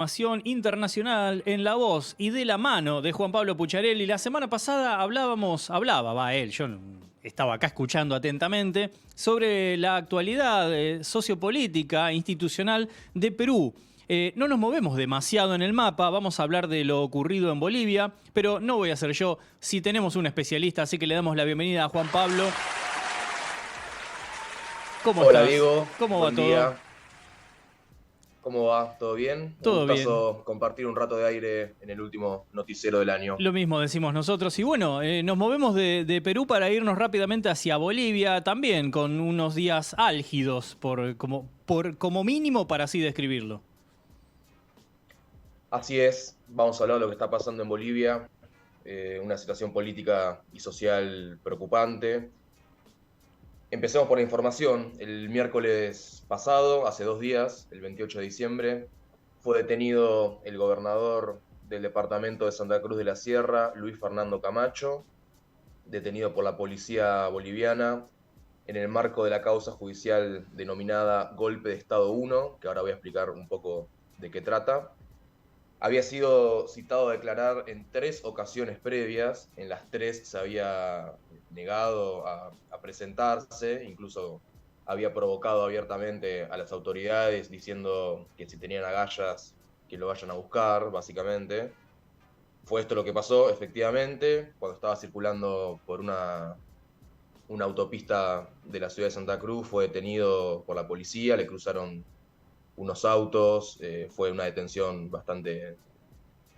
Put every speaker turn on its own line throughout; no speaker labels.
Información internacional en la voz y de la mano de Juan Pablo Pucciarelli. La semana pasada yo estaba acá escuchando atentamente, sobre la actualidad sociopolítica, institucional de Perú. No nos movemos demasiado en el mapa, vamos a hablar de lo ocurrido en Bolivia, pero no voy a ser yo, si tenemos un especialista, así que le damos la bienvenida a Juan Pablo. ¿Cómo
Hola
estás?
Diego,
¿Cómo va
buen
todo?
día. ¿Cómo va? ¿Todo bien? Un
Todo bien.
gustazo compartir un rato de aire en el último noticiero del año.
Lo mismo decimos nosotros. Y bueno, nos movemos de Perú para irnos rápidamente hacia Bolivia, también con unos días álgidos, como mínimo, para así describirlo.
Así es, vamos a hablar de lo que está pasando en Bolivia, una situación política y social preocupante. Empecemos por la información. El miércoles pasado, hace 2 días, el 28 de diciembre, fue detenido el gobernador del departamento de Santa Cruz de la Sierra, Luis Fernando Camacho, detenido por la policía boliviana en el marco de la causa judicial denominada Golpe de Estado 1, que ahora voy a explicar un poco de qué trata. Había sido citado a declarar en 3 ocasiones previas, en las 3 se había negado a presentarse, incluso había provocado abiertamente a las autoridades diciendo que si tenían agallas que lo vayan a buscar, básicamente. Fue esto lo que pasó, efectivamente, cuando estaba circulando por una autopista de la ciudad de Santa Cruz, fue detenido por la policía, le cruzaron unos autos, fue una detención bastante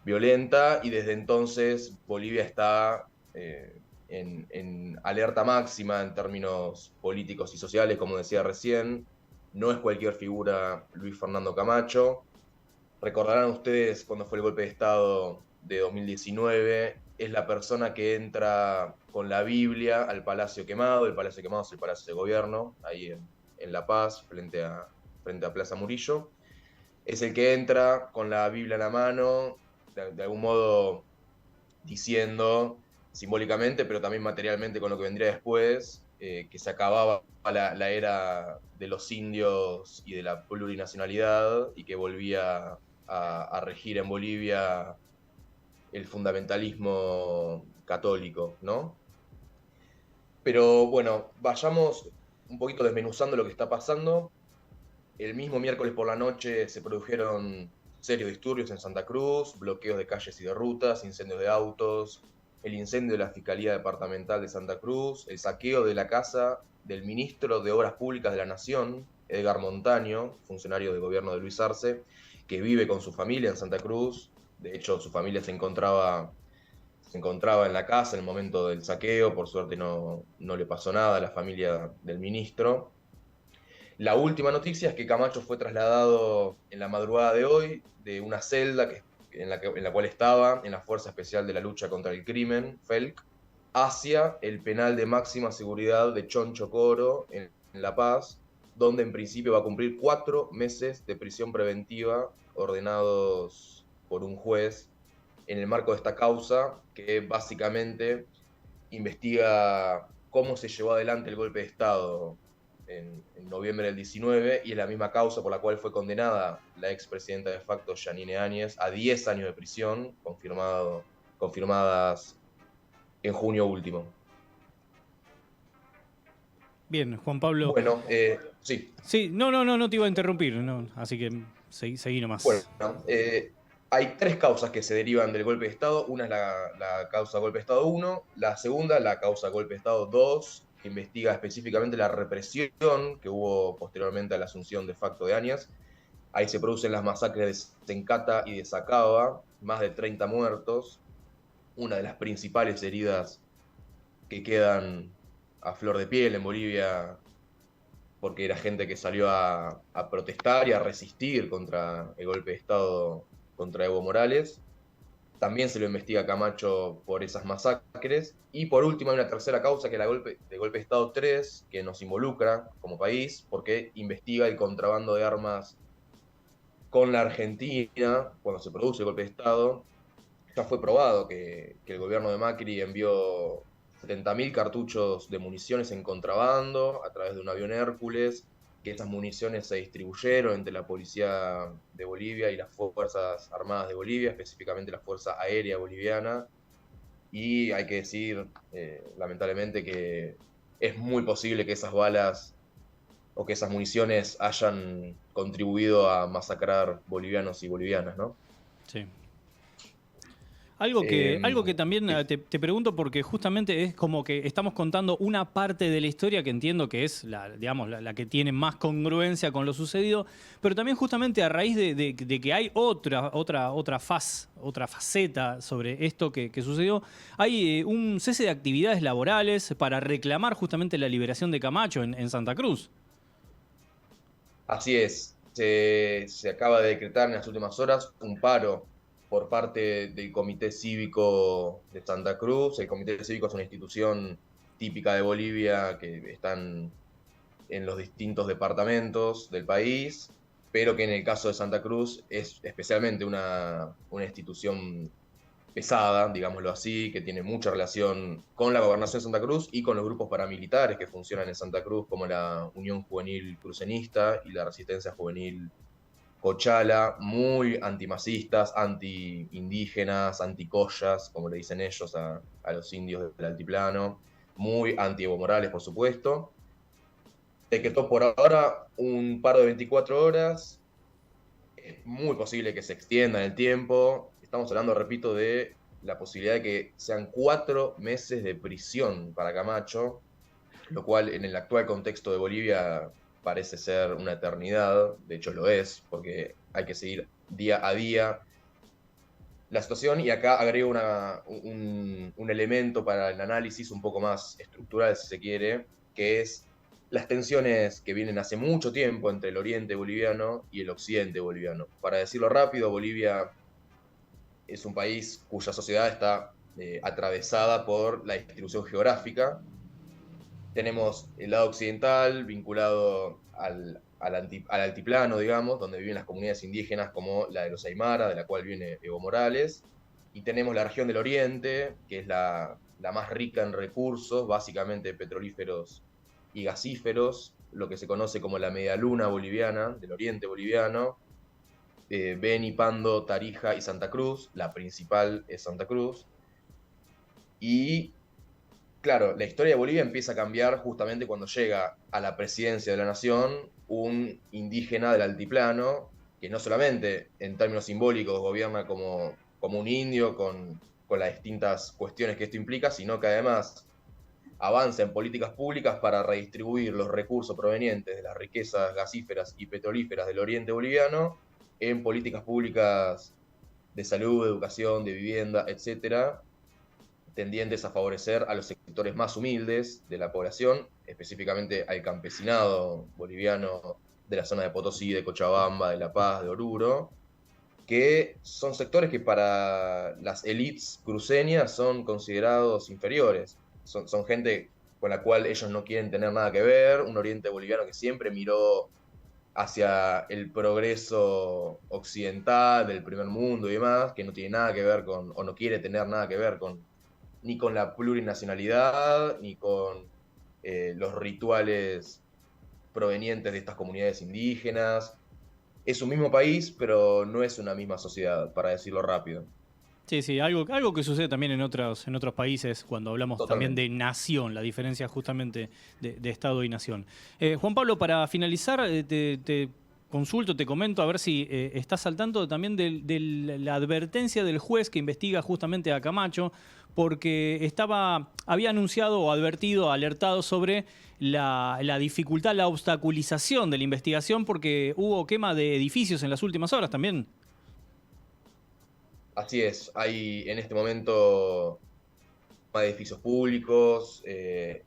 violenta y desde entonces Bolivia está en alerta máxima en términos políticos y sociales, como decía recién. No es cualquier figura Luis Fernando Camacho. Recordarán ustedes cuando fue el golpe de Estado de 2019, es la persona que entra con la Biblia al Palacio Quemado. El Palacio Quemado es el Palacio de Gobierno, ahí en La Paz, frente a Plaza Murillo. Es el que entra con la Biblia en la mano, de algún modo diciendo simbólicamente, pero también materialmente con lo que vendría después, que se acababa la era de los indios y de la plurinacionalidad y que volvía a regir en Bolivia el fundamentalismo católico, ¿no? Pero bueno, vayamos un poquito desmenuzando lo que está pasando. El mismo miércoles por la noche se produjeron serios disturbios en Santa Cruz, bloqueos de calles y de rutas, incendios de autos, el incendio de la Fiscalía Departamental de Santa Cruz, el saqueo de la casa del ministro de Obras Públicas de la Nación, Edgar Montaño, funcionario del gobierno de Luis Arce, que vive con su familia en Santa Cruz. De hecho, su familia se encontraba en la casa en el momento del saqueo, por suerte no le pasó nada a la familia del ministro. La última noticia es que Camacho fue trasladado en la madrugada de hoy de una celda en la cual estaba en la Fuerza Especial de la Lucha contra el Crimen, FELC, hacia el penal de máxima seguridad de Choncho Coro en La Paz, donde en principio va a cumplir 4 meses de prisión preventiva ordenados por un juez en el marco de esta causa, que básicamente investiga cómo se llevó adelante el golpe de Estado en noviembre del 19 y es la misma causa por la cual fue condenada la expresidenta de facto Yanine Áñez a 10 años de prisión, confirmadas en junio último.
Bien, Juan Pablo.
Bueno, sí,
Sí, no te iba a interrumpir, no, así que seguí
bueno,
nomás.
hay 3 causas que se derivan del golpe de Estado. Una es la causa golpe de Estado 1, la segunda, la causa golpe de Estado 2, que investiga específicamente la represión que hubo posteriormente a la asunción de facto de Áñez. Ahí se producen las masacres de Sencata y de Sacaba, más de 30 muertos, una de las principales heridas que quedan a flor de piel en Bolivia, porque era gente que salió a protestar y a resistir contra el golpe de Estado contra Evo Morales. También se lo investiga a Camacho por esas masacres. Y por último hay una tercera causa que es de golpe de Estado 3, que nos involucra como país, porque investiga el contrabando de armas con la Argentina cuando se produce el golpe de Estado. Ya fue probado que el gobierno de Macri envió 70.000 cartuchos de municiones en contrabando a través de un avión Hércules que esas municiones se distribuyeron entre la policía de Bolivia y las Fuerzas Armadas de Bolivia, específicamente la Fuerza Aérea Boliviana. Y hay que decir, lamentablemente, que es muy posible que esas balas o que esas municiones hayan contribuido a masacrar bolivianos y bolivianas, ¿no?
Sí.
Eh,
Algo que también
sí.
te pregunto porque justamente es como que estamos contando una parte de la historia que entiendo que es digamos, la que tiene más congruencia con lo sucedido, pero también justamente a raíz de que hay otra faceta sobre esto que sucedió, hay un cese de actividades laborales para reclamar justamente la liberación de Camacho en Santa Cruz.
Así es, se acaba de decretar en las últimas horas un paro por parte del Comité Cívico de Santa Cruz. El Comité Cívico es una institución típica de Bolivia que están en los distintos departamentos del país, pero que en el caso de Santa Cruz es especialmente una institución pesada, digámoslo así, que tiene mucha relación con la gobernación de Santa Cruz y con los grupos paramilitares que funcionan en Santa Cruz, como la Unión Juvenil Crucenista y la Resistencia Juvenil Cochala, muy antimasistas, anti-indígenas, anticollas, como le dicen ellos a los indios del altiplano, muy anti-Evo Morales, por supuesto. Decretó por ahora un paro de 24 horas, es muy posible que se extienda en el tiempo. Estamos hablando, repito, de la posibilidad de que sean 4 meses de prisión para Camacho, lo cual en el actual contexto de Bolivia parece ser una eternidad. De hecho lo es, porque hay que seguir día a día la situación. Y acá agrego un elemento para el análisis un poco más estructural, si se quiere, que es las tensiones que vienen hace mucho tiempo entre el oriente boliviano y el occidente boliviano. Para decirlo rápido, Bolivia es un país cuya sociedad está atravesada por la distribución geográfica. Tenemos el lado occidental vinculado al altiplano, digamos, donde viven las comunidades indígenas como la de los Aymara, de la cual viene Evo Morales. Y tenemos la región del oriente, que es la más rica en recursos, básicamente petrolíferos y gasíferos, lo que se conoce como la media luna boliviana, del oriente boliviano. Beni, Pando, Tarija y Santa Cruz. La principal es Santa Cruz. Y claro, la historia de Bolivia empieza a cambiar justamente cuando llega a la presidencia de la nación un indígena del altiplano, que no solamente en términos simbólicos gobierna como un indio con las distintas cuestiones que esto implica, sino que además avanza en políticas públicas para redistribuir los recursos provenientes de las riquezas gasíferas y petrolíferas del oriente boliviano en políticas públicas de salud, de educación, de vivienda, etcétera, tendientes a favorecer a los sectores más humildes de la población, específicamente al campesinado boliviano de la zona de Potosí, de Cochabamba, de La Paz, de Oruro, que son sectores que para las élites cruceñas son considerados inferiores. Son gente con la cual ellos no quieren tener nada que ver, un oriente boliviano que siempre miró hacia el progreso occidental, del primer mundo y demás, que no tiene nada que ver con, o no quiere tener nada que ver con, ni con la plurinacionalidad, ni con los rituales provenientes de estas comunidades indígenas. Es un mismo país, pero no es una misma sociedad, para decirlo rápido.
Sí, sí, algo que sucede también en otros países cuando hablamos también
Totalmente.
de nación, la diferencia justamente de Estado y nación. Juan Pablo, para finalizar, te consulto, te comento a ver si estás al tanto también de la advertencia del juez que investiga justamente a Camacho, porque había anunciado o advertido, alertado sobre la dificultad, la obstaculización de la investigación, porque hubo quema de edificios en las últimas horas también.
Así es, hay en este momento más edificios públicos,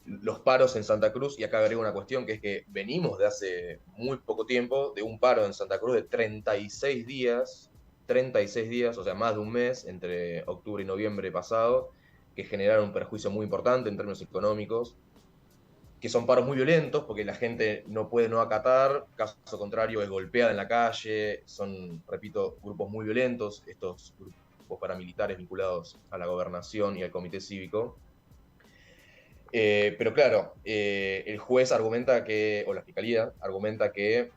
los paros en Santa Cruz, y acá agrego una cuestión que es que venimos de hace muy poco tiempo de un paro en Santa Cruz de 36 días, o sea, más de un mes, entre octubre y noviembre pasado, que generaron un perjuicio muy importante en términos económicos, que son paros muy violentos porque la gente no puede no acatar, caso contrario es golpeada en la calle, son, repito, grupos muy violentos, estos grupos paramilitares vinculados a la gobernación y al comité cívico. Pero claro, el juez argumenta o la fiscalía argumenta que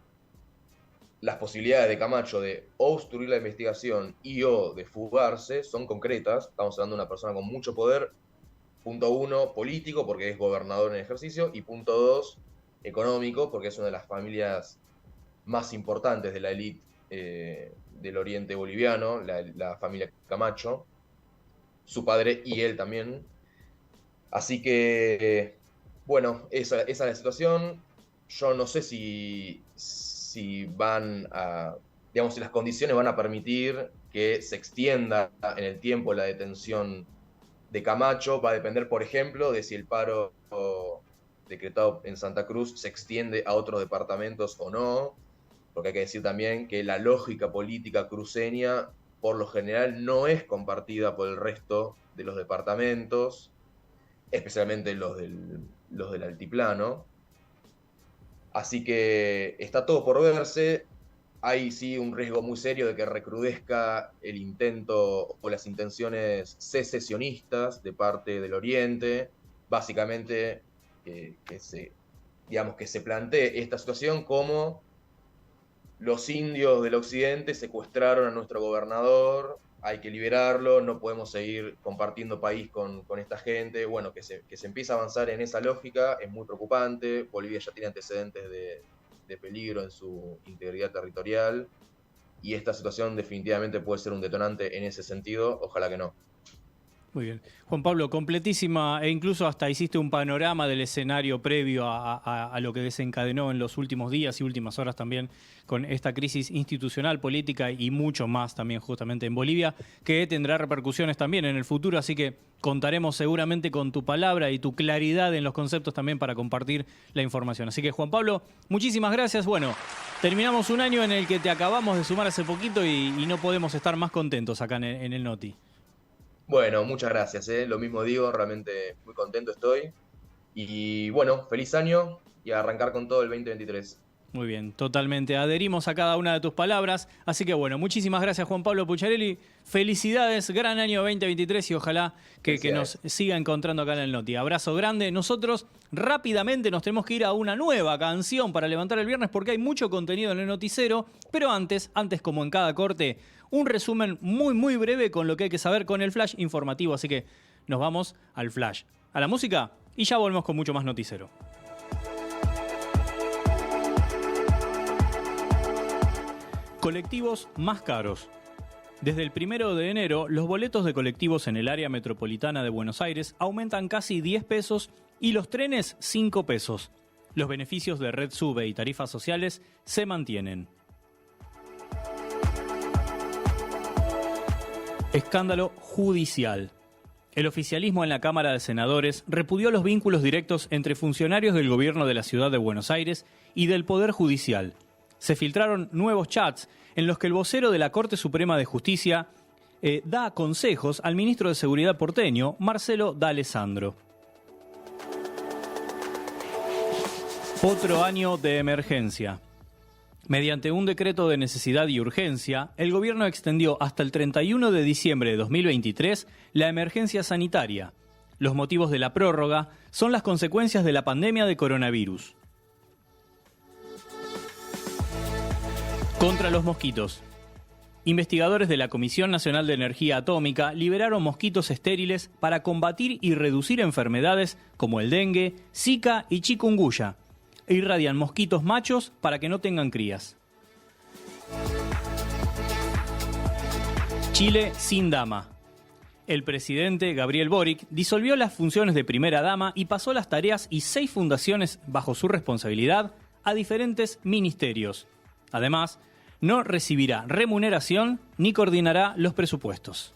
las posibilidades de Camacho de obstruir la investigación y o de fugarse son concretas. Estamos hablando de una persona con mucho poder. Punto uno, político, porque es gobernador en ejercicio. Y punto dos, económico, porque es una de las familias más importantes de la élite del oriente boliviano, la familia Camacho. Su padre y él también. Así que, bueno, esa es la situación. Yo no sé si van a, digamos, si las condiciones van a permitir que se extienda en el tiempo la detención de Camacho. Va a depender, por ejemplo, de si el paro decretado en Santa Cruz se extiende a otros departamentos o no, porque hay que decir también que la lógica política cruceña, por lo general, no es compartida por el resto de los departamentos, especialmente los del altiplano. Así que está todo por verse. Hay sí un riesgo muy serio de que recrudezca el intento o las intenciones secesionistas de parte del Oriente. Básicamente, digamos, que se plantee esta situación como los indios del occidente secuestraron a nuestro gobernador, hay que liberarlo, no podemos seguir compartiendo país con esta gente. Bueno, que se empiece a avanzar en esa lógica es muy preocupante. Bolivia ya tiene antecedentes de peligro en su integridad territorial y esta situación definitivamente puede ser un detonante en ese sentido. Ojalá que no.
Muy bien. Juan Pablo, completísima, e incluso hasta hiciste un panorama del escenario previo a lo que desencadenó en los últimos días y últimas horas también con esta crisis institucional, política y mucho más también justamente en Bolivia, que tendrá repercusiones también en el futuro, así que contaremos seguramente con tu palabra y tu claridad en los conceptos también para compartir la información. Así que, Juan Pablo, muchísimas gracias. Bueno, terminamos un año en el que te acabamos de sumar hace poquito y no podemos estar más contentos acá en el Noti.
Bueno, muchas gracias, lo mismo digo, realmente muy contento estoy. Y bueno, feliz año y a arrancar con todo el 2023.
Muy bien, totalmente. Adherimos a cada una de tus palabras. Así que bueno, muchísimas gracias Juan Pablo Pucciarelli. Felicidades, gran año 2023 y ojalá que nos siga encontrando acá en el Noti. Abrazo grande. Nosotros rápidamente nos tenemos que ir a una nueva canción para levantar el viernes porque hay mucho contenido en el Noticero. Pero antes como en cada corte, un resumen muy breve con lo que hay que saber con el flash informativo. Así que nos vamos al flash, a la música y ya volvemos con mucho más Noticero. Colectivos más caros. Desde el 1 de enero, los boletos de colectivos en el área metropolitana de Buenos Aires aumentan casi 10 pesos y los trenes 5 pesos. Los beneficios de Red Sube y tarifas sociales se mantienen. Escándalo judicial. El oficialismo en la Cámara de Senadores repudió los vínculos directos entre funcionarios del gobierno de la ciudad de Buenos Aires y del Poder Judicial. Se filtraron nuevos chats en los que el vocero de la Corte Suprema de Justicia da consejos al ministro de Seguridad porteño, Marcelo D'Alessandro. Otro año de emergencia. Mediante un decreto de necesidad y urgencia, el gobierno extendió hasta el 31 de diciembre de 2023 la emergencia sanitaria. Los motivos de la prórroga son las consecuencias de la pandemia de coronavirus. Contra los mosquitos. Investigadores de la Comisión Nacional de Energía Atómica liberaron mosquitos estériles para combatir y reducir enfermedades como el dengue, zika y chikungunya. E irradian mosquitos machos para que no tengan crías. Chile sin dama. El presidente Gabriel Boric disolvió las funciones de primera dama y pasó las tareas y 6 fundaciones bajo su responsabilidad a diferentes ministerios. Además, no recibirá remuneración ni coordinará los presupuestos.